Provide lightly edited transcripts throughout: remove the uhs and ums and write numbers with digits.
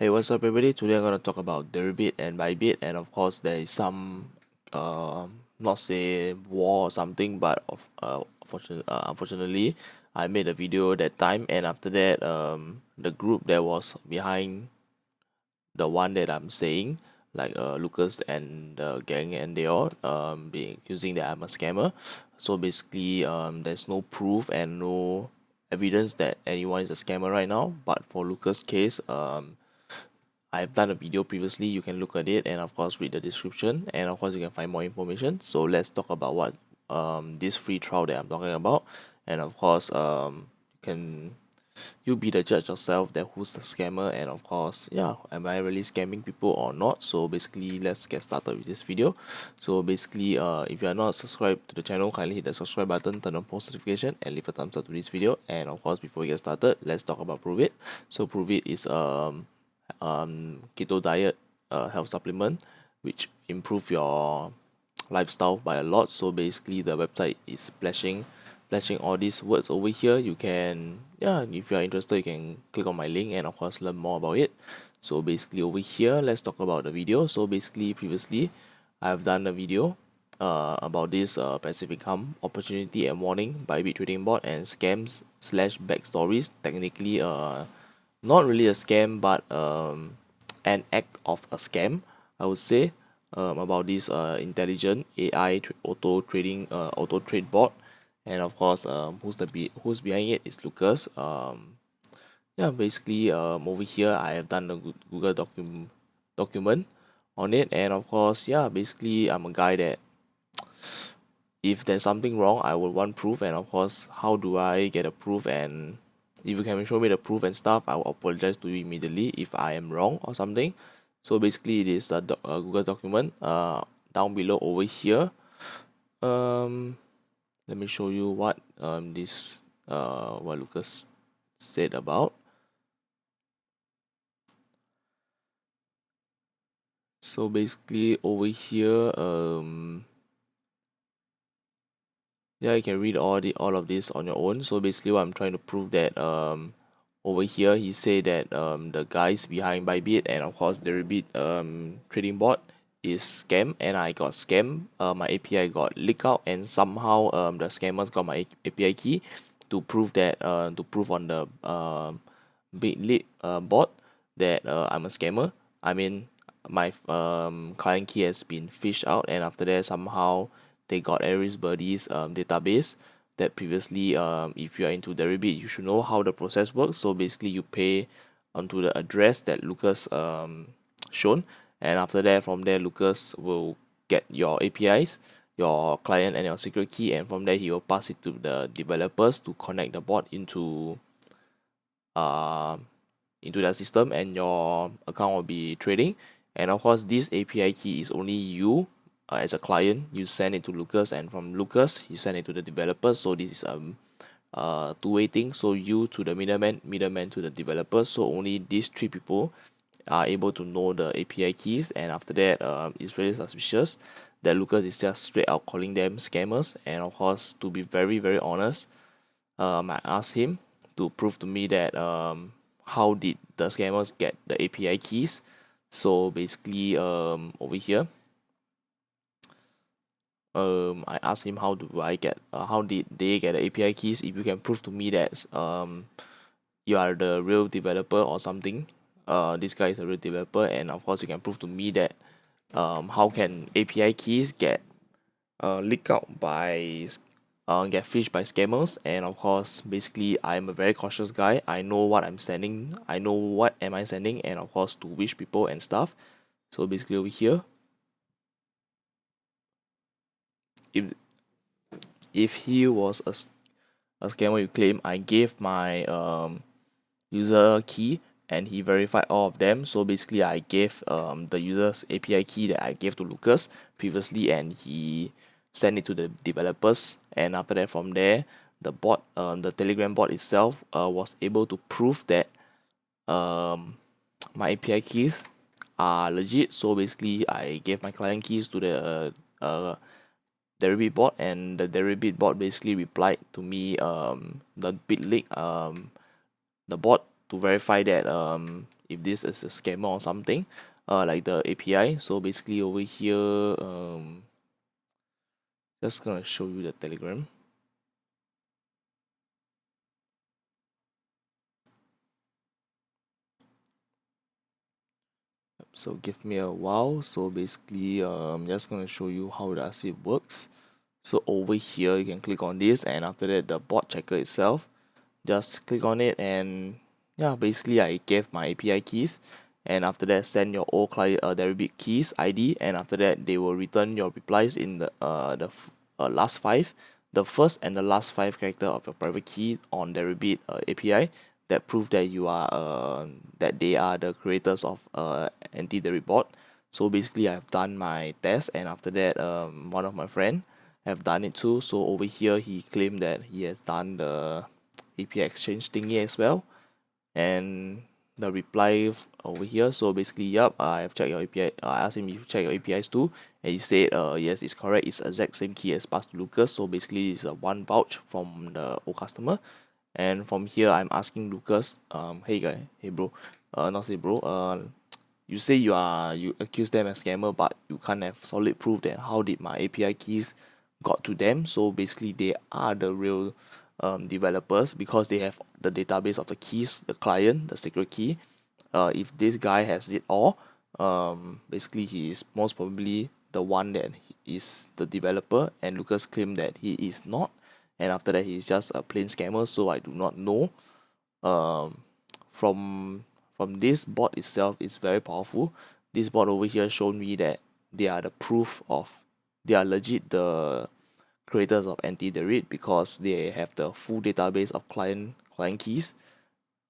Hey, what's up, everybody? Today I'm gonna talk about Deribit and ByBit, and of course there is some, not say war or something, but unfortunately, I made a video that time, and after that, the group that was behind the one that I'm saying, like Lucas and the gang and they all, being accusing that I'm a scammer. So basically, there's no proof and no evidence that anyone is a scammer right now. But for Lucas' case, I've done a video previously, you can look at it and of course read the description, and of course you can find more information. So let's talk about what this free trial that I'm talking about, and of course can you be the judge yourself that who's the scammer, and of course, yeah, am I really scamming people or not? So basically let's get started with this video. So basically, if you are not subscribed to the channel, kindly hit the subscribe button, turn on post notification, and leave a thumbs up to this video. And of course, before we get started, let's talk about Prove It. So Prove It is keto diet health supplement which improve your lifestyle by a lot. So basically the website is splashing all these words over here. You can, yeah, if you are interested, you can click on my link and of course learn more about it. So basically over here, let's talk about the video. So basically previously I've done a video about this passive income opportunity and warning by ByBit trading bot and scams slash backstories. Technically not really a scam, but an act of a scam, I would say, about this intelligent AI auto trade bot. And of course, who's behind it is Lucas. Yeah, basically, over here I have done the Google document on it, and of course, yeah, basically I'm a guy that if there's something wrong, I will want proof, and of course, how do I get a proof? And if you can show me the proof and stuff, I will apologize to you immediately if I am wrong or something. So basically, it is a Google document down below over here. Let me show you what what Lucas said about. So basically over here, yeah, you can read all of this on your own. So basically what I'm trying to prove that over here he said that the guys behind ByBit and of course Deribit trading bot is scam, and I got scammed. My API got leaked out, and somehow the scammers got my API key to prove that to prove on the BitLead bot that I'm a scammer. I mean, my client key has been fished out, and after that somehow they got everybody's database that previously, if you are into Deribit, you should know how the process works. So basically you pay onto the address that Lucas shown, and after that from there Lucas will get your APIs, your client and your secret key, and from there he will pass it to the developers to connect the bot uh into their system, and your account will be trading. And of course this API key is only you, as a client, you send it to Lucas, and from Lucas you send it to the developers. So this is two-way thing. So you to the middleman to the developer. So only these three people are able to know the API keys, and after that it's really suspicious that Lucas is just straight out calling them scammers. And of course, to be very honest, I asked him to prove to me that how did the scammers get the API keys. So basically over here I asked him how did they get the API keys. If you can prove to me that you are the real developer or something, this guy is a real developer, and of course you can prove to me that how can API keys get leaked out by get fished by scammers. And of course basically I'm a very cautious guy. I know what I'm sending, I know what am I sending, and of course to which people and stuff. So basically over here, if he was a scammer you claim, I gave my user key and he verified all of them. So basically I gave the user's API key that I gave to Lucas previously, and he sent it to the developers. And after that from there, the bot, the Telegram bot itself was able to prove that my API keys are legit. So basically I gave my client keys to the Deribit bot, and the Deribit bot basically replied to me, the BitLeak the bot, to verify that if this is a scammer or something, like the API. So basically over here, just gonna show you the Telegram. So give me a while. So basically, just gonna show you how does it works. So over here, you can click on this, and after that, the bot checker itself, just click on it, and yeah, basically I gave my API keys, and after that send your old client Deribit keys ID, and after that they will return your replies in the last five, the first and the last five character of your private key on Deribit API that prove that you are that they are the creators of AntiDeriBot. So basically I've done my test, and after that one of my friend have done it too. So over here he claimed that he has done the API exchange thingy as well, and the reply over here. So basically, yep, I have checked your API. I asked him if you check your APIs too, and he said, yes, it's correct. It's exact same key as passed to Lucas. So basically, it's a one vouch from the old customer. And from here, I'm asking Lucas, hey guy, hey bro, not say bro, you say you accuse them as scammer, but you can't have solid proof that how did my API keys got to them. So basically, they are the real developers because they have the database of the keys, the client, the secret key. If this guy has it all, basically he is most probably the one that he is the developer, and Lucas claimed that he is not, and after that he's just a plain scammer. So I do not know. um from this bot itself is very powerful. This bot over here showed me that they are the proof of, they are legit the creators of AntiDeriBot because they have the full database of client keys,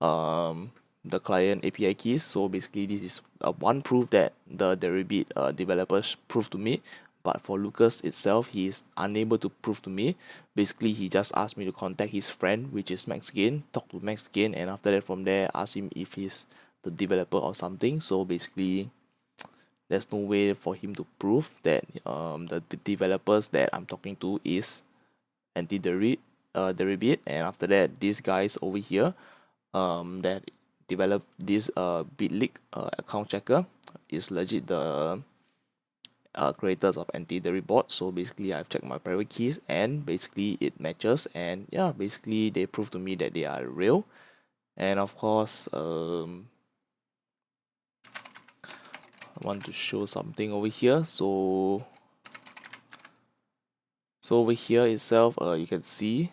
the client API keys. So basically this is one proof that the Deribit developers proved to me. But for Lucas itself, he is unable to prove to me. Basically, he just asked me to contact his friend, which is Max Gain, talk to Max Gain, and after that, from there, ask him if he's the developer or something. So basically, there's no way for him to prove that the developers that I'm talking to is Deribit, and after that, these guys over here that develop this BitLeak account checker is legit the creators of AntiDeriBot. So basically I've checked my private keys, and basically it matches, and yeah, basically they prove to me that they are real. And of course, I want to show something over here. So over here itself, you can see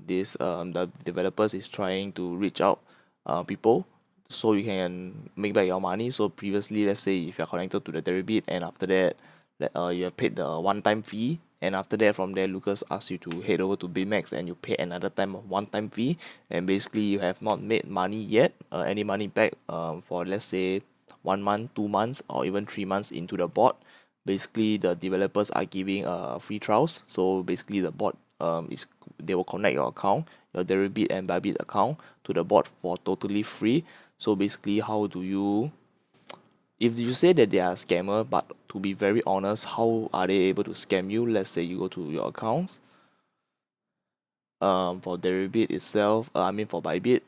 this the developers is trying to reach out people so you can make back your money. So previously, let's say if you're connected to the Deribit, and after that you have paid the one-time fee, and after that from there Lucas asks you to head over to Bimax and you pay another time of one-time fee, and basically you have not made money yet, any money back for let's say 1 month, 2 months, or even 3 months into the bot. Basically the developers are giving free trials. So basically the bot is, they will connect your account, your Deribit and ByBit account, to the bot for totally free. So basically, how do you, if you say that they are a scammer, but to be very honest, how are they able to scam you? Let's say you go to your accounts, for Deribit itself, I mean for ByBit,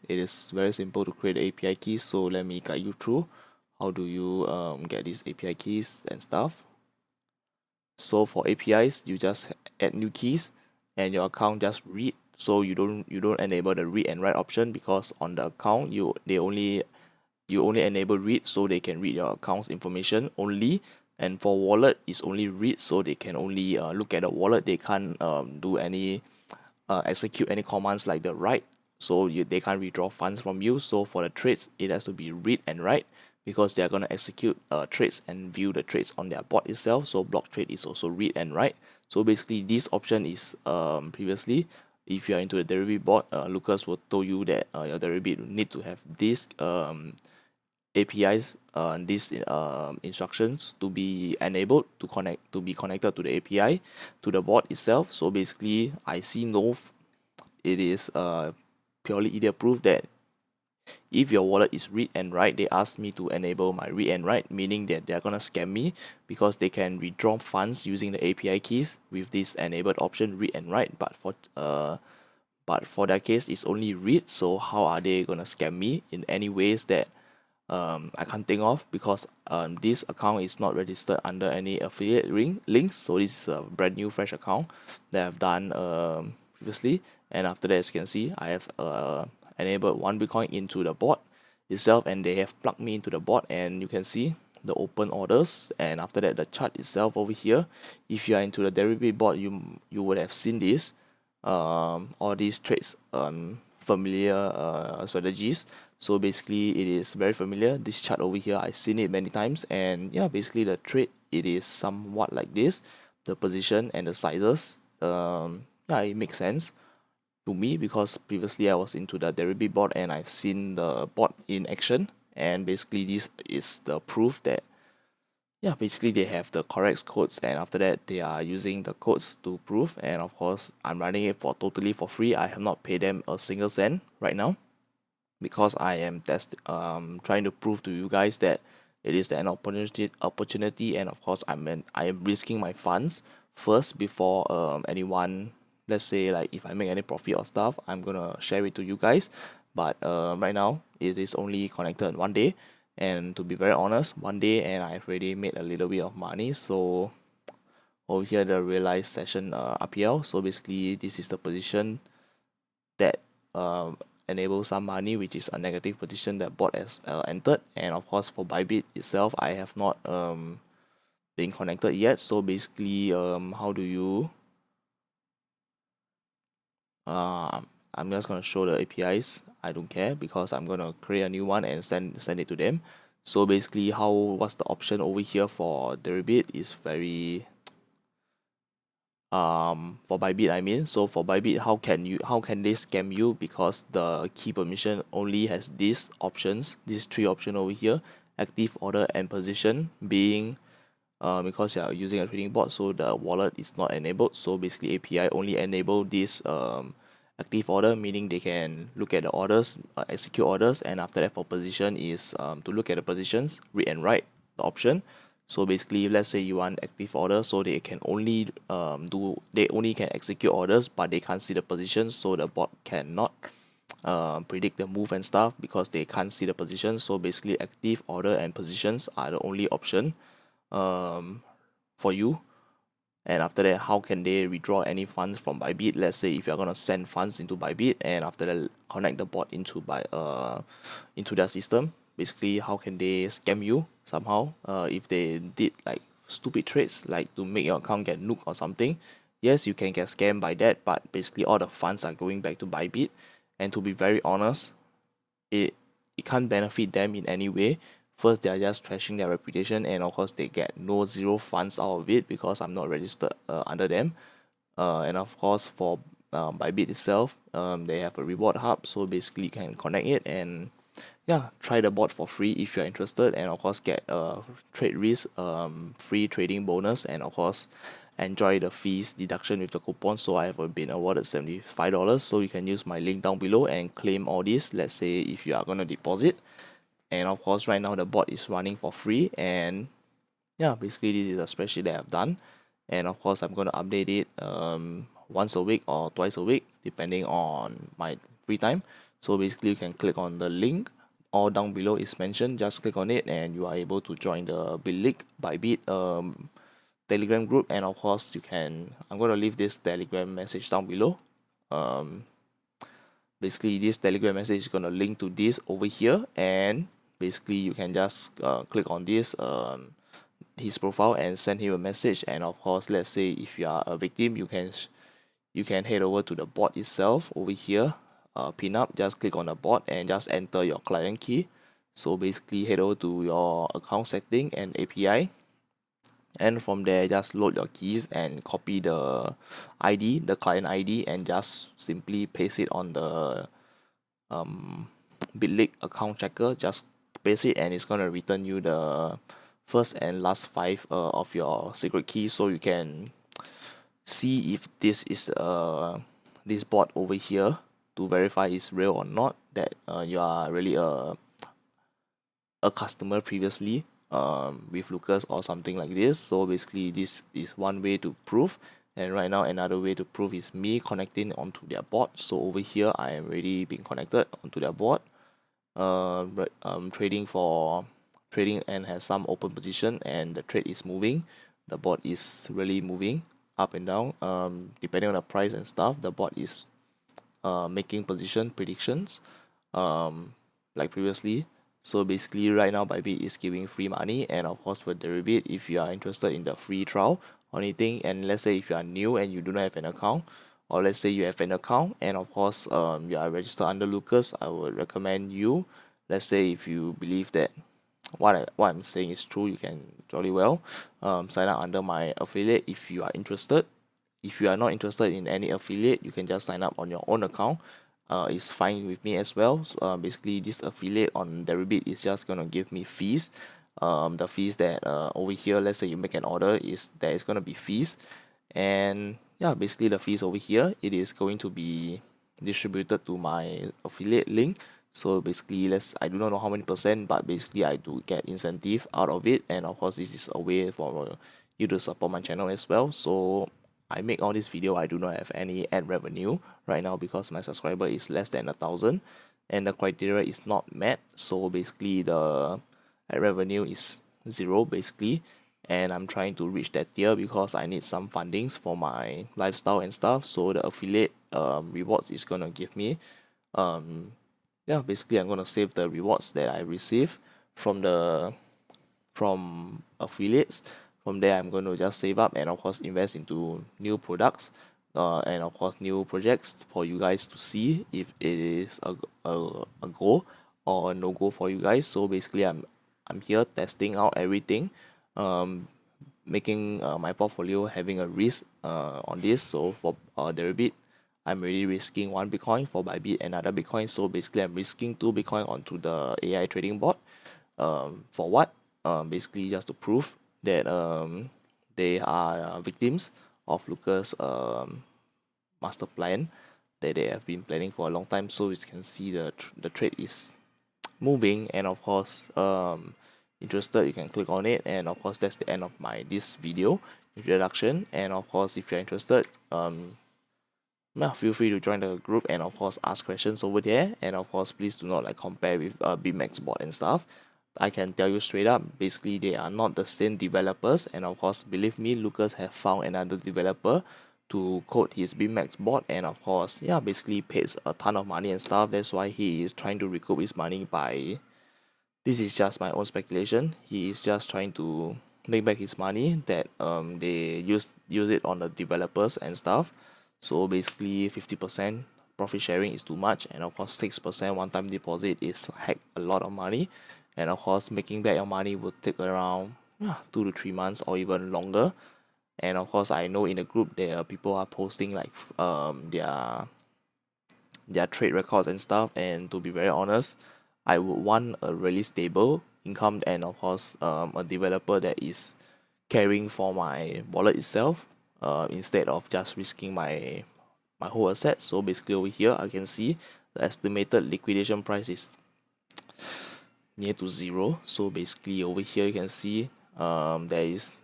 it is very simple to create the API keys. So let me guide you through how do you get these API keys and stuff. So for APIs, you just add new keys, and your account just read. So you don't enable the read and write option, because on the account you only enable read, so they can read your account's information only. And for wallet, is only read, so they can only look at the wallet. They can't do any execute any commands like the write. So they can't withdraw funds from you. So for the trades, it has to be read and write, because they are going to execute trades and view the trades on their bot itself. So block trade is also read and write. So basically this option is previously, if you are into the Deribit bot, Lucas will tell you that your Deribit need to have this APIs, these instructions to be enabled to be connected to the API, to the bot itself. So basically I see no it is purely either proof that if your wallet is read and write, they ask me to enable my read and write, meaning that they're gonna scam me, because they can withdraw funds using the API keys with this enabled option read and write. but for their case it's only read. So how are they gonna scam me in any ways that I can't think of, because this account is not registered under any affiliate links. So this is a brand new fresh account that I've done previously. And after that, as you can see, I have enabled one Bitcoin into the bot itself, and they have plugged me into the bot, and you can see the open orders. And after that, the chart itself over here, if you are into the Deribit bot, you would have seen this all these trades familiar strategies. So basically it is very familiar. This chart over here, I've seen it many times, and yeah, basically the trade, it is somewhat like this. The position and the sizes, yeah, it makes sense to me, because previously I was into the Deribit bot and I've seen the bot in action. And basically this is the proof that, yeah, basically they have the correct codes, and after that they are using the codes to prove. And of course, I'm running it for totally for free. I have not paid them a single cent right now, because I am trying to prove to you guys that it is an opportunity. And of course, I am risking my funds first before anyone. Let's say, like, if I make any profit or stuff, I'm gonna share it to you guys. But right now it is only connected one day, and to be very honest, one day and I've already made a little bit of money. So over here, the realized session RPL. So basically this is the position that enable some money, which is a negative position that bot has entered. And of course, for ByBit itself, I have not been connected yet. So basically, how do you I'm just gonna show the APIs. I don't care, because I'm gonna create a new one and send it to them. So basically, what's the option over here for Deribit is very for ByBit, I mean. So for ByBit, how can they scam you? Because the key permission only has these options, these three options over here: active order and position. Being because you are using a trading bot, so the wallet is not enabled. So basically API only enable this active order, meaning they can look at the orders, execute orders. And after that, for position is to look at the positions, read and write the option. So basically, let's say you want active order, so they only can execute orders, but they can't see the position. So the bot cannot predict the move and stuff, because they can't see the position. So basically, active order and positions are the only option for you. And after that, how can they withdraw any funds from ByBit? Let's say if you're gonna send funds into ByBit, and after that connect the bot into their system. Basically, how can they scam you somehow? If they did like stupid trades, like to make your account get nuked or something, yes, you can get scammed by that. But basically, all the funds are going back to ByBit, and to be very honest, it can't benefit them in any way. First, they are just trashing their reputation, and of course they get zero funds out of it, because I'm not registered under them. And of course, for ByBit itself, they have a reward hub, so basically you can connect it and yeah, try the bot for free if you're interested. And of course get a trade risk free trading bonus, and of course enjoy the fees deduction with the coupon. So I have been awarded $75, so you can use my link down below and claim all this, let's say if you are gonna deposit. And of course, right now the bot is running for free, and yeah, basically this is a spreadsheet that I've done. And of course, I'm gonna update it once a week or twice a week, depending on my free time. So basically, you can click on the link, all down below is mentioned. Just click on it, and you are able to join the ByBit Telegram group. And of course, I'm gonna leave this Telegram message down below. Basically, this Telegram message is gonna link to this over here, and basically you can just click on this his profile and send him a message. And of course, let's say if you are a victim, you can head over to the bot itself over here, pin up, just click on the bot and just enter your client key. So basically head over to your account setting and API, and from there just load your keys and copy the client ID, and just simply paste it on the Bitlik account checker. Just paste it, and it's gonna return you the first and last five of your secret keys, so you can see if this bot over here, to verify is real or not, that you are really a customer previously with Lucas or something like this. So basically this is one way to prove. And right now another way to prove is me connecting onto their bot. So over here I am already being connected onto their bot, trading and has some open position, and the trade is moving. The bot is really moving up and down, depending on the price and stuff. The bot is making position predictions like previously. So basically right now ByBit is giving free money, and of course for Deribit, if you are interested in the free trial or anything, and let's say if you are new and you do not have an account, or let's say you have an account and of course you are registered under Lucas, I would recommend you, let's say if you believe that what I'm saying is true, you can jolly well sign up under my affiliate if you are interested. If you are not interested in any affiliate, you can just sign up on your own account. It's fine with me as well. So, basically this affiliate on Deribit is just gonna give me fees. The fees that over here, let's say you make an order, is there is gonna be fees, and yeah, basically the fees over here, it is going to be distributed to my affiliate link. So basically, I do not know how many percent, but basically I do get incentive out of it, and of course this is a way for you to support my channel as well. So I make all this video, I do not have any ad revenue right now because my subscriber is less than 1,000 and the criteria is not met. So basically the ad revenue is zero basically, and I'm trying to reach that tier because I need some fundings for my lifestyle and stuff. So the affiliate rewards is gonna give me yeah, basically I'm gonna save the rewards that I receive from affiliates. From there I'm going to just save up and of course invest into new products and of course new projects for you guys to see if it is a go or a no go for you guys. So basically I'm here testing out everything, making my portfolio having a risk on this. So for Deribit, I'm already risking 1 Bitcoin. For ByBit, another Bitcoin. So basically I'm risking 2 Bitcoin onto the AI trading bot. For what? Basically just to prove that they are victims of Lucas' master plan that they have been planning for a long time. So you can see the trade is moving, and of course interested, you can click on it. And of course that's the end of this video introduction. And of course if you're interested, yeah, feel free to join the group and of course ask questions over there. And of course please do not like compare with BMax bot and stuff. I can tell you straight up, basically they are not the same developers, and of course believe me, Lucas have found another developer to code his BMax bot, and of course yeah, basically pays a ton of money and stuff. That's why he is trying to recoup his money by, this is just my own speculation, he is just trying to make back his money that they use it on the developers and stuff. So basically 50% profit sharing is too much, and of course 6% one-time deposit is heck a lot of money. And of course making back your money will take around 2 to 3 months or even longer. And of course I know in the group there are people are posting like their trade records and stuff, and to be very honest, I would want a really stable income, and of course a developer that is caring for my wallet itself, instead of just risking my whole asset. So basically over here I can see the estimated liquidation price is near to zero. So basically over here you can see there is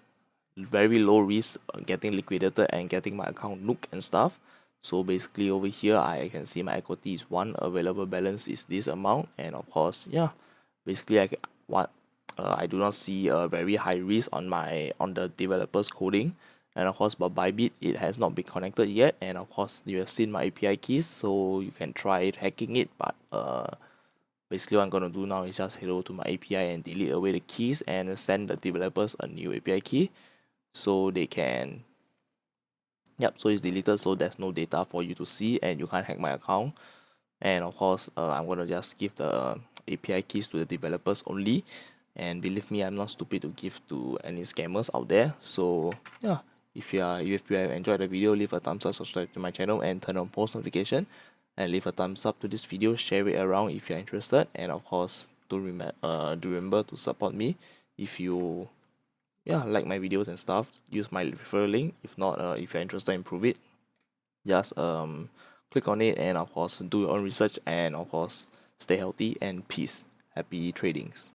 very low risk getting liquidated and getting my account nuked and stuff. So basically over here I can see my equity is 1, available balance is this amount, and of course yeah, basically I do not see a very high risk on the developers coding. And of course but ByBit, it has not been connected yet, and of course you have seen my API keys, so you can try hacking it. But basically what I'm gonna do now is just head over to my API and delete away the keys and send the developers a new API key so they can, yep, so it's deleted, so there's no data for you to see and you can't hack my account. And of course I'm gonna just give the API keys to the developers only, and believe me, I'm not stupid to give to any scammers out there. So yeah, if you have enjoyed the video, leave a thumbs up, subscribe to my channel and turn on post notification, and leave a thumbs up to this video, share it around if you're interested. And of course do remember to support me if you like my videos and stuff. Use my referral link. If not, if you're interested in improve it, just click on it, and of course do your own research, and of course stay healthy and peace. Happy tradings.